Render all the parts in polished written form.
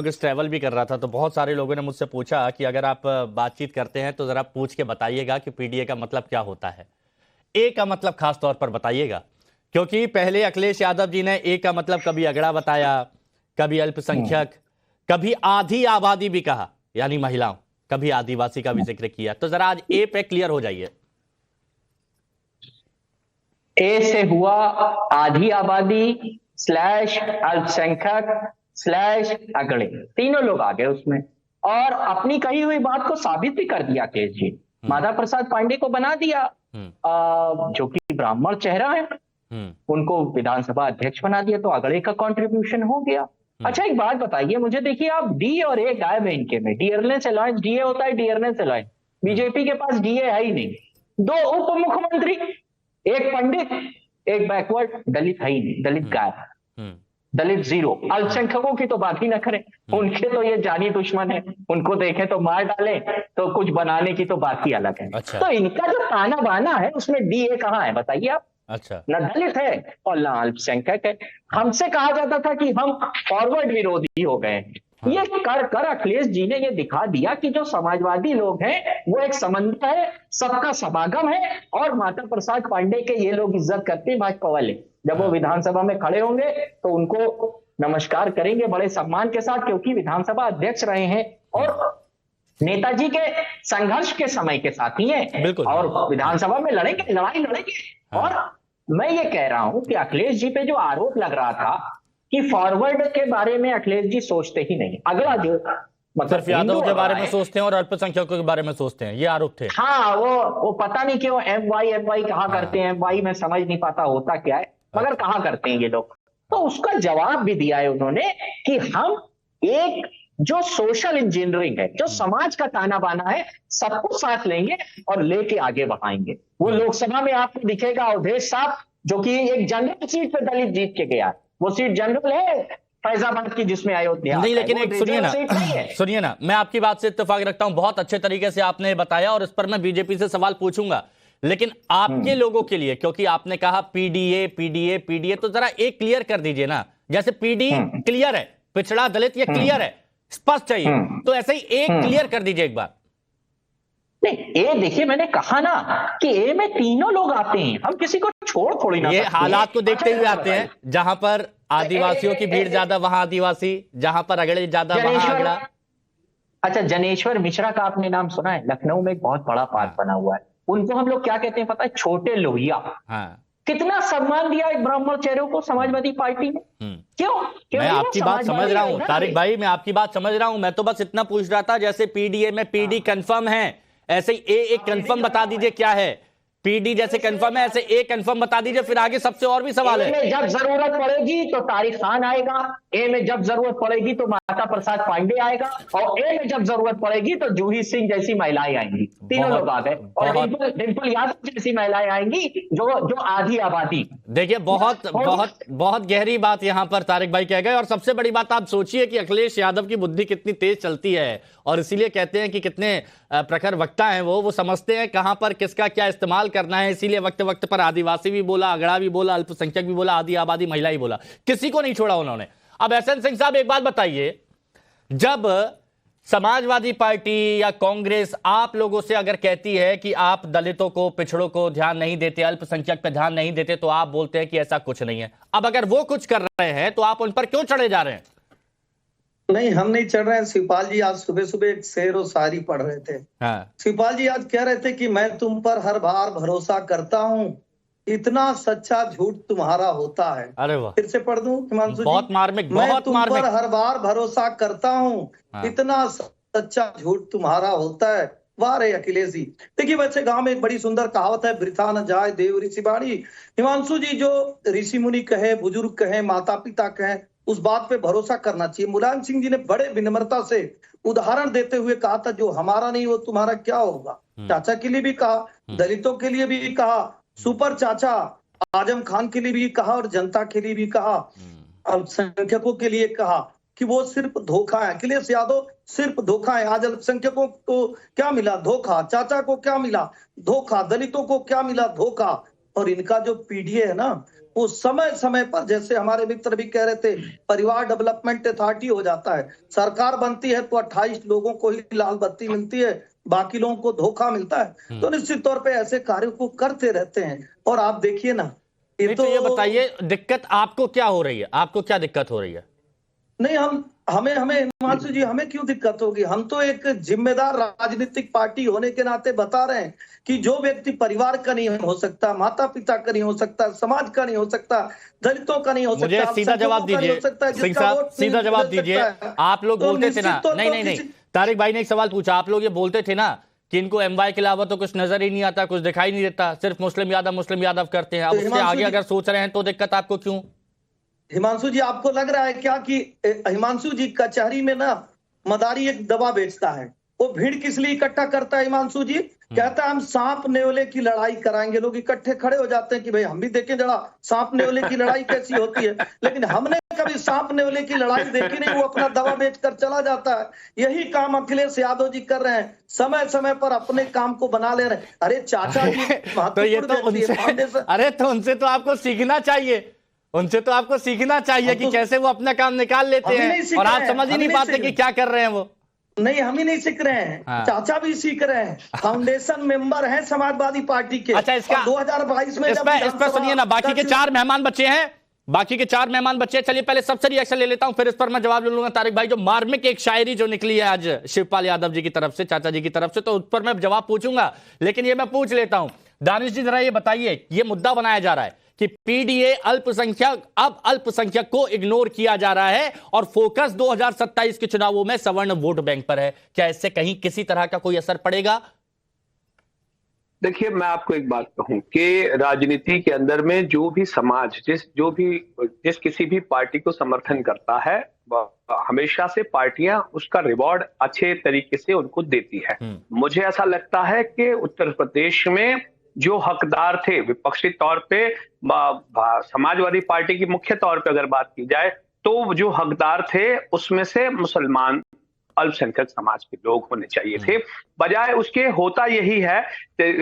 Congress travel भी कर रहा था तो बहुत सारे लोगों ने मुझसे पूछा कि अगर आप बातचीत करते हैं तो जरा पूछ के बताइएगा कि पीडीए का मतलब क्या होता है। ए का मतलब खास तौर पर बताइएगा, क्योंकि पहले अखिलेश यादव जी ने ए का मतलब कभी अगड़ा बताया, कभी अल्पसंख्यक, कभी आधी आबादी भी कहा यानी महिलाओं, कभी आदिवासी का भी जिक्र किया। तो जरा आज ए पे क्लियर हो जाइए। ए से हुआ आधी आबादी स्लैश अल्पसंख्यक स्लैश अगड़े, तीनों लोग आ गए उसमें और अपनी कही हुई बात को साबित भी कर दिया केस जी। माता प्रसाद पांडे को बना दिया, जो कि ब्राह्मण चेहरा है, उनको विधानसभा अध्यक्ष बना दिया, तो अगड़े का कंट्रीब्यूशन हो गया। अच्छा एक बात बताइए मुझे, देखिए आप डी और ए गायब है इनके में। डियरनेस अलायंस, डीए होता है डियरनेस अलायंस, बीजेपी के पास डीए है ही नहीं। दो उप मुख्यमंत्री, एक पंडित एक बैकवर्ड, दलित है ही नहीं, दलित गायब, दलित जीरो। अल्पसंख्यकों की तो बात ही ना करें, उनके तो ये जानी दुश्मन है, उनको देखें तो मार डाले, तो कुछ बनाने की तो बात ही अलग है। अच्छा। तो इनका जो ताना बाना है उसमें डीए कहाँ है बताइए आप। अच्छा, न दलित है और न अल्पसंख्यक है। हमसे कहा जाता था कि हम फॉरवर्ड विरोधी हो गए। ये कर कर अखिलेश जी ने ये दिखा दिया कि जो समाजवादी लोग हैं वो एक समंदर है, सबका समागम है, और माता प्रसाद पांडे के ये लोग इज्जत करते हैं भाजपा वाले। जब वो विधानसभा में खड़े होंगे तो उनको नमस्कार करेंगे बड़े सम्मान के साथ, क्योंकि विधानसभा अध्यक्ष रहे हैं और नेताजी के संघर्ष के समय के साथी हैं, और विधानसभा में लड़ेंगे, लड़ाई लड़ेंगे। और मैं ये कह रहा हूं कि अखिलेश जी पे जो आरोप लग रहा था कि फॉरवर्ड के बारे में अखिलेश जी सोचते ही नहीं, अगला जो सिर्फ यादव के बारे में सोचते हैं और अल्पसंख्यकों के बारे में सोचते हैं, ये आरोप थे। हाँ, वो पता नहीं क्यों एम वाई कहा करते हैं, एम वाई में समझ नहीं पाता होता क्या है, मगर कहा करते हैं ये लोग। तो उसका जवाब भी दिया है उन्होंने कि हम एक जो सोशल इंजीनियरिंग है, जो समाज का ताना बाना है, सबको साथ लेंगे और लेके आगे बढ़ाएंगे। वो लोकसभा में आपको दिखेगा अवधेश साहब, जो कि एक जनरल सीट पे दलित जीत के गया, वो सीट जनरल है फैजाबाद की जिसमें अयोध्या नहीं, लेकिन एक सुनिए ना, मैं आपकी बात से इत्तेफाक रखता हूं, बहुत अच्छे तरीके से आपने बताया और इस पर मैं बीजेपी से सवाल पूछूंगा, लेकिन आपके लोगों के लिए, क्योंकि आपने कहा पीडीए पीडीए पीडीए, तो जरा एक क्लियर कर दीजिए ना। जैसे पीडी क्लियर है, पिछड़ा दलित ये क्लियर है, स्पष्ट चाहिए, तो ऐसे ही एक क्लियर कर दीजिए एक बार। नहीं, ए देखिए मैंने कहा ना कि ए में तीनों लोग आते हैं, हम किसी को छोड़ थोड़ी ना, ये हालात को देखते हुए आते हैं, जहां पर आदिवासियों की भीड़ ज्यादा वहां आदिवासी, जहां पर अगड़े ज्यादा वहां अगड़ा। अच्छा, जनेश्वर मिश्रा का आपने नाम सुना है? लखनऊ में एक बहुत बड़ा पार्क बना हुआ है, उनको हम लोग क्या कहते हैं पता है? छोटे लोहिया। कितना सम्मान दिया एक ब्राह्मण चेहरे को समाजवादी पार्टी ने। क्यों मैं आपकी बात समझ रहा हूं तारिक भाई, मैं आपकी बात समझ रहा हूं, मैं तो बस इतना पूछ रहा था, जैसे पीडीए में पीडी कंफर्म है, ऐसे ही ए एक कंफर्म बता दीजिए क्या है। पीडी जैसे कंफर्म है, ऐसे ए कंफर्म बता दीजिए, फिर आगे सबसे और भी सवाल है। जब जरूरत पड़ेगी तो तारिक खान आएगा, ए में जब जरूरत पड़ेगी तो माता प्रसाद पांडे आएगा, और ए में जब जरूरत पड़ेगी तो जूही सिंह जैसी महिलाएं आएंगी। तीनों लोग आ गए, और डिंपल यादव जैसी महिलाएं आएंगी, जो आधी आबादी। देखिए, बहुत बहुत बहुत गहरी बात यहां पर तारिक भाई कह गए। और सबसे बड़ी बात आप सोचिए कि अखिलेश यादव की बुद्धि कितनी तेज चलती है, और इसीलिए कहते हैं कि कितने प्रखर वक्ता हैं वो समझते हैं कहां पर किसका क्या इस्तेमाल करना है। इसीलिए वक्त वक्त पर आदिवासी भी बोला, अगड़ा भी बोला, अल्पसंख्यक भी बोला, आधी आबादी महिला ही बोला, किसी को नहीं छोड़ा उन्होंने। अब एसएन सिंह साहब एक बात बताइए, जब समाजवादी पार्टी या कांग्रेस आप लोगों से अगर कहती है कि आप दलितों को, पिछड़ों को ध्यान नहीं देते, अल्पसंख्यक पे ध्यान नहीं देते, तो आप बोलते हैं कि ऐसा कुछ नहीं है। अब अगर वो कुछ कर रहे हैं तो आप उन पर क्यों चढ़े जा रहे हैं? नहीं, हम नहीं चढ़ रहे हैं। शिवपाल जी आज सुबह सुबह एक शेर और शायरी पढ़ रहे थे। शिवपाल जी आज कह रहे थे कि मैं तुम पर हर बार भरोसा करता हूँ, इतना सच्चा झूठ तुम्हारा होता है। अरे वाह, फिर से पढ़ दूं हिमांशु जी? बहुत मार्मिक, मैं तुम पर हर बार भरोसा करता हूँ, इतना सच्चा झूठ तुम्हारा होता है। वाह रे अखिलेश जी। देखिए, वैसे गांव में एक बड़ी सुंदर कहावत है, वृथा न जाए देव ऋषि बाणी। हिमांशु जी, जो ऋषि मुनि कहे, बुजुर्ग कहे, माता पिता कहे, उस बात पे भरोसा करना चाहिए। मुलायम सिंह जी ने बड़े विनम्रता से उदाहरण देते हुए कहा था, जो हमारा नहीं वो तुम्हारा क्या होगा। चाचा के लिए भी कहा, दलितों के लिए भी कहा, सुपर चाचा आजम खान के लिए भी कहा, और जनता के लिए भी कहा, अल्पसंख्यकों के लिए कहा कि वो सिर्फ धोखा है। अखिलेश यादव सिर्फ धोखा है। आज अल्पसंख्यकों को क्या मिला? धोखा। चाचा को क्या मिला? धोखा। दलितों को क्या मिला? धोखा। और इनका जो पीडीए है ना, वो समय समय पर, जैसे हमारे मित्र भी कह रहे थे, परिवार डेवलपमेंट अथॉरिटी हो जाता है, सरकार बनती है तो 28 लोगों को ही लाल बत्ती मिलती है, बाकी लोगों को धोखा मिलता है। तो निश्चित तौर पे ऐसे कार्यों को करते रहते हैं। और आप देखिए ना, तो ये बताइए दिक्कत आपको क्या हो रही है, आपको क्या दिक्कत हो रही है? नहीं, हमें हिमांशु जी, हमें क्यों दिक्कत होगी? हम तो एक जिम्मेदार राजनीतिक पार्टी होने के नाते बता रहे हैं कि जो व्यक्ति परिवार का नहीं हो सकता, माता पिता का नहीं हो सकता, समाज का नहीं हो सकता, दलितों का नहीं हो सकता, मुझे सीधा जवाब दीजिए सिंह साहब, सीधा जवाब दीजिए। आप लोग बोलते थे ना, नहीं, तारिक भाई ने एक सवाल पूछा, आप लोग ये बोलते थे ना कि इनको एमवाई के अलावा तो कुछ नजर ही नहीं आता, कुछ दिखाई नहीं देता, सिर्फ मुस्लिम यादव करते हैं। अब उससे आगे अगर सोच रहे हैं तो दिक्कत आपको क्यों? हिमांशु जी, आपको लग रहा है क्या कि हिमांशु जी कचहरी में ना मदारी एक दवा बेचता है, वो भीड़ किस लिए इकट्ठा करता है हिमांशु जी? कहता है हम सांप नेवले की लड़ाई कराएंगे। लोग इकट्ठे खड़े हो जाते हैं कि भाई हम भी देखें जरा सांप नेवले की लड़ाई कैसी होती है, लेकिन हमने कभी सांप नेवले की लड़ाई देखी नहीं। वो अपना दवा बेचकर चला जाता है। यही काम अखिलेश यादव जी कर रहे हैं, समय समय पर अपने काम को बना ले रहे हैं। अरे चाचा जी, तो ये तो उनसे तो आपको सीखना चाहिए, उनसे तो आपको सीखना चाहिए कि कैसे वो अपना काम निकाल लेते हैं, और आप समझ ही नहीं पाते कि क्या कर रहे हैं वो। नहीं, हम ही नहीं सीख रहे हैं, चाचा भी सीख रहे हैं, फाउंडेशन मेंबर हैं समाजवादी पार्टी के। अच्छा, इसका 2022 में इस पर सुनिए ना, बाकी के 4 मेहमान बच्चे हैं, बाकी के 4 मेहमान बच्चे। चलिए पहले सबसे रिएक्शन ले लेता हूं, फिर इस पर मैं जवाब ले लूंगा। तारिक भाई, जो मार्मिक एक शायरी जो निकली है आज शिवपाल यादव जी की तरफ से, चाचा जी की तरफ से, तो उस पर मैं जवाब पूछूंगा, लेकिन ये मैं पूछ लेता हूं। दानिश जी, जरा ये बताइए, ये मुद्दा बनाया जा रहा है कि पीडीए अल्पसंख्यक को इग्नोर किया जा रहा है और फोकस 2027 के चुनावों में सवर्ण वोट बैंक पर है। क्या इससे कहीं किसी तरह का कोई असर पड़ेगा? देखिए, मैं आपको एक बात कहूं कि राजनीति के अंदर में जो भी समाज जिस किसी भी पार्टी को समर्थन करता है, हमेशा से पार्टियां उसका रिवॉर्ड अच्छे तरीके से उनको देती है। मुझे ऐसा लगता है कि उत्तर प्रदेश में जो हकदार थे विपक्षी तौर पे, समाजवादी पार्टी की मुख्य तौर पे अगर बात की जाए, तो जो हकदार थे उसमें से मुसलमान अल्पसंख्यक समाज के लोग होने चाहिए थे। बजाय उसके होता यही है,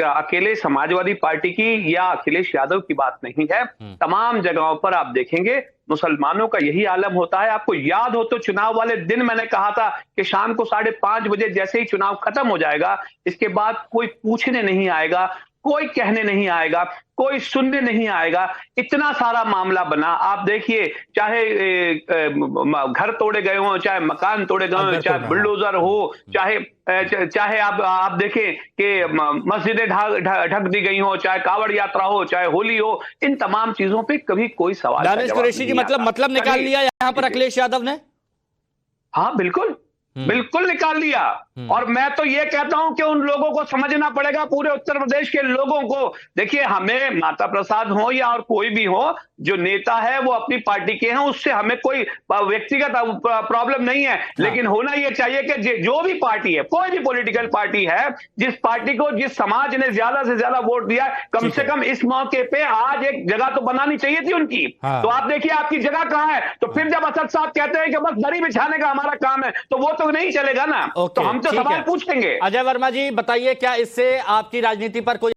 अकेले समाजवादी पार्टी की या अखिलेश यादव की बात नहीं है, तमाम जगहों पर आप देखेंगे मुसलमानों का यही आलम होता है। आपको याद हो तो चुनाव वाले दिन मैंने कहा था कि शाम को 5:30 बजे जैसे ही चुनाव खत्म हो जाएगा, इसके बाद कोई पूछने नहीं आएगा, कोई कहने नहीं आएगा, कोई सुनने नहीं आएगा। इतना सारा मामला बना। आप देखिए, चाहे घर तोड़े गए हों, चाहे मकान तोड़े गए हों, चाहे बुलडोजर हो, चाहे आप देखें कि मस्जिदें ढक दी गई हो, चाहे कावड़ यात्रा हो, चाहे होली हो, इन तमाम चीजों पे कभी कोई सवाल दानिश कुरैशी जी, मतलब निकाल लिया यहाँ पर अखिलेश यादव ने? हाँ, बिल्कुल निकाल लिया। और मैं तो ये कहता हूं कि उन लोगों को समझना पड़ेगा, पूरे उत्तर प्रदेश के लोगों को। देखिए, हमें माता प्रसाद हो या और कोई भी हो, जो नेता है वो अपनी पार्टी के हैं, उससे हमें कोई व्यक्तिगत प्रॉब्लम नहीं है। लेकिन होना यह चाहिए कि जो भी पार्टी है, कोई भी पॉलिटिकल पार्टी है, जिस पार्टी को जिस समाज ने ज्यादा से ज्यादा वोट दिया, कम से कम इस मौके पे आज एक जगह तो बनानी चाहिए थी उनकी। तो आप देखिए आपकी जगह कहां है। तो फिर जब असद साहब कहते हैं कि बस दरी बिछाने का हमारा काम है, तो वो तो नहीं चलेगा ना। तो हम तो सवाल पूछेंगे। अजय वर्मा जी, बताइए, क्या इससे आपकी राजनीति पर कोई